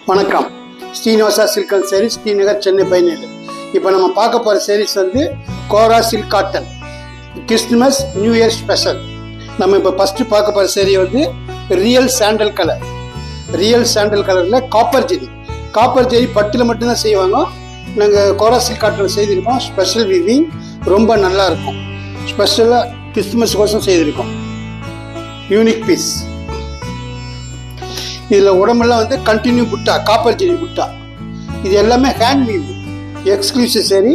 வணக்கம். Srinivasa silk and saris, Srinagar, Chennai 17. இப்போ நம்ம பார்க்க போகிற சாரீஸ் வந்து kora silk cotton Christmas new year special. நம்ம இப்போ ஃபஸ்ட்டு பார்க்க போகிற சாரீ வந்து real sandal colour. Real sandal கலரில் காப்பர் ஜெரி பட்டில் மட்டும்தான் செய்வாங்க. நாங்கள் கோரா சில்க் காட்டன் செய்திருக்கோம். ஸ்பெஷல் வீவிங் ரொம்ப நல்லா இருக்கும். ஸ்பெஷலாக கிறிஸ்துமஸ் கோசம் செய்திருக்கோம். Unique piece. இதில் உடம்பெல்லாம் வந்து கண்டினியூ புட்டா, காப்பர் ஜெரி புட்டா. இது எல்லாமே ஹேண்ட் வீவ், எக்ஸ்க்ளூசிவ் சரி.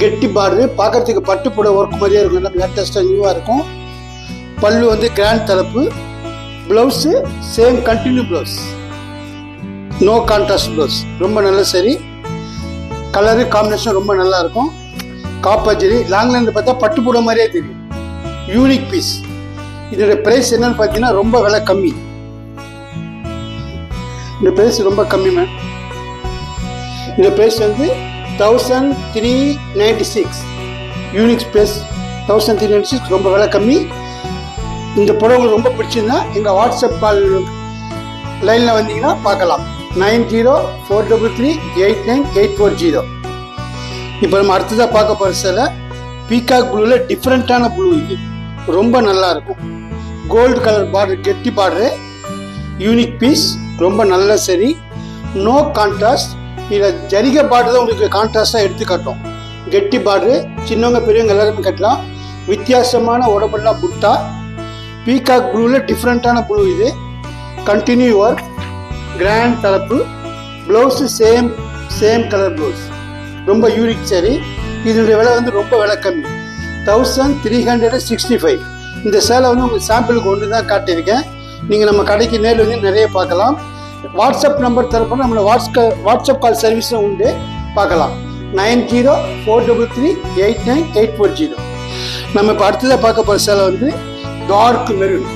கெட்டி பார்டரு, பார்க்கறதுக்கு பட்டு புடவை ஒர்க் மாதிரியே இருக்கும். எல்லாம் லேட்டஸ்ட்டாக நியூவாக இருக்கும். பல்லு வந்து கிராண்ட் தரப்பு. Blouse same continue blouse, no contrast blouse. ரொம்ப நல்ல சரி. கலரு காம்பினேஷன் ரொம்ப நல்லா இருக்கும். காப்பர் ஜெரி லாங்லேருந்து பார்த்தா பட்டு புடவை மாதிரியே தெரியும். Unique piece. இதோட ப்ரைஸ் என்னன்னு பார்த்தீங்கன்னா ரொம்ப விலை கம்மி. இந்த ப்ரைஸ் ரொம்ப கம்மி மேம். இந்த ப்ரைஸ் வந்து 1396. யூனிக் ப்ரைஸ் 1396, ரொம்ப விலை கம்மி. இந்த புடவை ரொம்ப பிடிச்சிருந்தா எங்கள் வாட்ஸ்அப் கால் லைனில் வந்தீங்கன்னா பார்க்கலாம். 9043389840. இப்போ நம்ம அடுத்ததாக பார்க்க போகிற சில பீகாக் ப்ளூவில் டிஃப்ரெண்ட்டான ப்ளூ. இது ரொம்ப நல்லா இருக்கும். கோல்டு கலர் பார்டர், கெட்டி பார்டரு. யூனிக் பீஸ், ரொம்ப நல்ல சரி. No contrast. இதில் ஜரிகை பார்டர் தான் உங்களுக்கு கான்ட்ராஸ்டாக எடுத்து காட்டும். கெட்டி பார்டரு, சின்னவங்க பெரியவங்க எல்லாருமே கட்டலாம். வித்தியாசமான உடம்பெல்லாம் புட்டா. பீகாக் ப்ளூவில் டிஃப்ரெண்ட்டான ப்ளூ இது. கண்டினியூ ஒர்க், கிராண்ட் தலப்பு. Blouse same colour blouse. ரொம்ப யூனிக் சரி. இதனுடைய விலை வந்து ரொம்ப விலை கம்மி, 1365. இந்த சேலை வந்து உங்களுக்கு சாம்பிளுக்கு ஒன்று தான் காட்டியிருக்கேன். நீங்கள் நம்ம கடைக்கு நேரில் வந்து நிறைய பார்க்கலாம். வாட்ஸ்அப் நம்பர் தரப்போ நம்மளோட வாட்ஸ்அப் கால் சர்வீஸும் உண்டு, பார்க்கலாம். 9043389840. நம்ம இப்போ அடுத்ததாக பார்க்க போகிற சேலை வந்து டார்க் மெரூன்.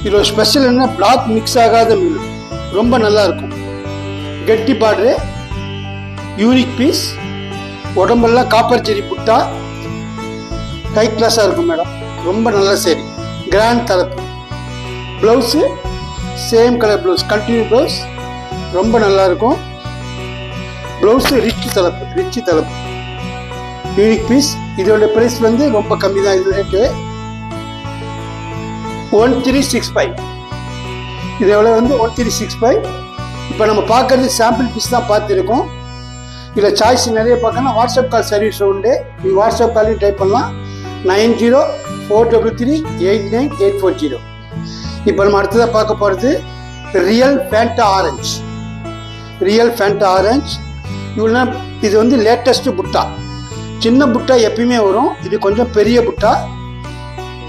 இதோட ஸ்பெஷல் என்ன, பிளாக் மிக்ஸ் ஆகாத மெரூன். ரொம்ப நல்லா இருக்கும். கெட்டி பார்டரு, யூனிக் பீஸ். உடம்பெல்லாம் காப்பர் ஜெரி புட்டா. ஹை கிளாஸாக இருக்கும் மேடம். ரொம்ப நல்ல சரி. கிராண்ட் தலப்பு. Blouse same colour blouse, continue blouse. ரொம்ப நல்லா இருக்கும். ப்ளவுஸு ரிச் தலப்பு. Unique piece. இதோட ப்ரைஸ் வந்து ரொம்ப கம்மி தான். இது ரேட்டு 1365. இது எவ்வளோ வந்து 1365. இப்போ நம்ம பார்க்கறது சாம்பிள் பீஸ் தான் பார்த்துருக்கோம். இதில் சாய்ஸ் நிறைய பார்க்கணும். வாட்ஸ்அப் கால் சர்வீஸ் உண்டு. நீங்கள் வாட்ஸ்அப் காலையும் டைப் பண்ணலாம். 9043389840. இப்போ நம்ம அடுத்ததாக பார்க்க போகிறது ரியல் ஃபேண்டா ஆரஞ்சு. இவ்வளோ இது வந்து லேட்டஸ்ட்டு புட்டா. சின்ன புட்டா எப்பயுமே வரும். இது கொஞ்சம் பெரிய புட்டா.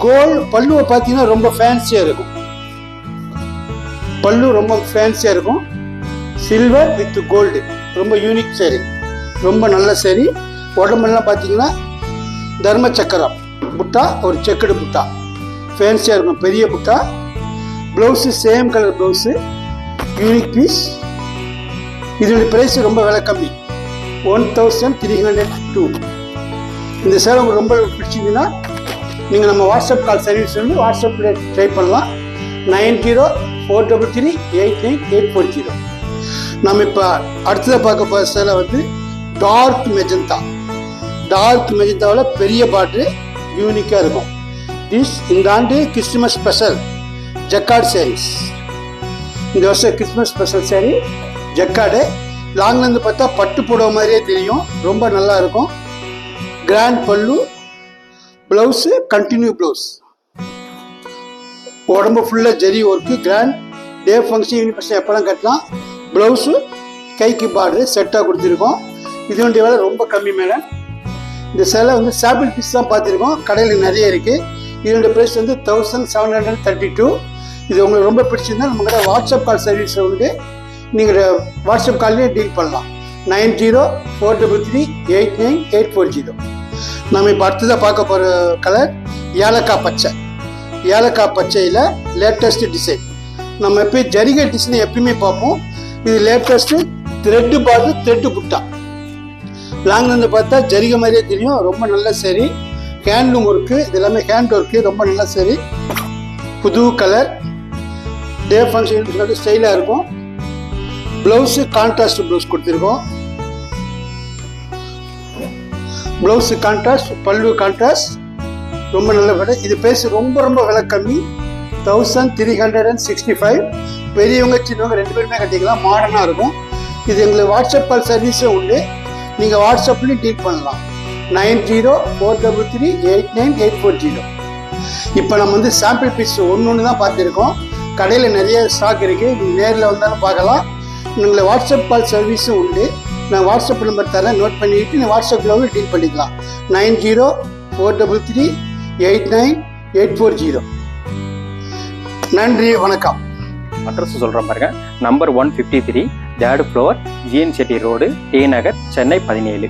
கோல்டு பல்லுவை பார்த்தீங்கன்னா ரொம்ப ஃபேன்சியாக இருக்கும். பல்லு ரொம்ப ஃபேன்சியாக இருக்கும். Silver with gold. ரொம்ப யூனிக் சரி. ரொம்ப நல்ல சரி. உடம்பெல்லாம் பார்த்தீங்கன்னா தர்ம சக்கரம் புட்டா, ஒரு செக்குடு புட்டா. ஃபேன்சியாக இருக்கும், பெரிய புட்டா. Blouse same colour blouse. Unique piece. இதனுடைய ப்ரைஸ் ரொம்ப விலை கம்மி, 1302. இந்த சேலை உங்களுக்கு ரொம்ப பிடிச்சிருந்தீங்கன்னா நீங்கள் நம்ம வாட்ஸ்அப் கால் சர்வீஸ் வந்து வாட்ஸ்அப்பில் ட்ரை பண்ணலாம். 9043389840. நம்ம இப்போ அடுத்ததாக பார்க்க போகிற சேலை வந்து டார்க் மெஜந்தாவில் பெரிய பார்டரு, யூனிக்காக இருக்கும். இந்த ஆண்டு கிறிஸ்துமஸ் ஸ்பெஷல் ஜக்கார்டு சாரீஸ். இந்த வருஷம் கிறிஸ்துமஸ் ஸ்பெஷல் சாரீ ஜக்கார்டு. லாங்லேருந்து பார்த்தா பட்டு புடவை மாதிரியே தெரியும். ரொம்ப நல்லா இருக்கும். கிராண்ட் பல்லு. Blouse continue blouse. உடம்பு ஃபுல்லாக zari work. Grand day function, evening function எப்போலாம் கட்டலாம். ப்ளவுஸு கைக்கு பார்டரு செட்டாக கொடுத்துருக்கோம். இதனுடைய விலை ரொம்ப கம்மி மேடம். இந்த சேலை வந்து சாம்பிள் பீஸ் தான் பார்த்துருக்கோம். கடையில் நிறைய இருக்குது. இதனுடைய ப்ரைஸ் வந்து 1732. இது உங்களுக்கு ரொம்ப பிடிச்சிருந்தா நம்மகிட்ட வாட்ஸ்அப் கால் சர்வீஸ் உண்டு. நீங்கள் வாட்ஸ்அப் கால்லேயே டீல் பண்ணலாம். 9043389840. நம்ம இப்போ அடுத்ததாக பார்க்க போகிற கலர் ஏலக்காய் பச்சையில் லேட்டஸ்ட் டிசைன். நம்ம எப்போ ஜரிகை டிசைன் எப்பயுமே பார்ப்போம். இது லேட்டஸ்ட்டு த்ரெட்டு பார்த்து த்ரெட்டு புட்டா. லாங்லேருந்து பார்த்தா ஜரிகை மாதிரியே தெரியும். ரொம்ப நல்ல சரி. Handloom work. இது எல்லாமே ஹேண்ட் ஒர்க்கு. ரொம்ப நல்ல சரி. புது கலர். டே ஃபங்க்ஷன் ஸ்டைலாக இருக்கும். பிளவுஸ் கான்ட்ராஸ்ட் பிளவுஸ் கொடுத்துருக்கோம். பிளவுஸ் கான்ட்ராஸ்ட், பல்லு கான்ட்ராஸ்ட், ரொம்ப நல்ல விலை. இது பேச ரொம்ப ரொம்ப விலை கம்மி, 1365. பெரியவங்க சின்னவங்க 2 பேருமே கட்டிக்கலாம், மாடர்னாக இருக்கும். இது எங்களுக்கு வாட்ஸ்அப் கால் சர்வீஸும் உண்டு, நீங்கள் வாட்ஸ்அப்லேயும் டீல் பண்ணலாம். 9043389840. இப்போ நம்ம வந்து சாம்பிள் பீஸ் ஒன்று தான் பார்த்துருக்கோம். கடையில் நிறைய ஸ்டாக் இருக்குது, நீங்கள் நேரில் வந்தாலும் பார்க்கலாம். எங்களை வாட்ஸ்அப் கால் சர்வீஸும் உண்டு. நான் வாட்ஸ்அப் நம்பர் தரேன், நோட் பண்ணிவிட்டு நீங்கள் வாட்ஸ்அப்பில் டீல் பண்ணிக்கலாம். 9043389840. நன்றி, வணக்கம். அட்ரஸ் சொல்கிறேன் பாருங்க. Number 153, 3rd floor, GN Chetty road, T Nagar, Chennai 17.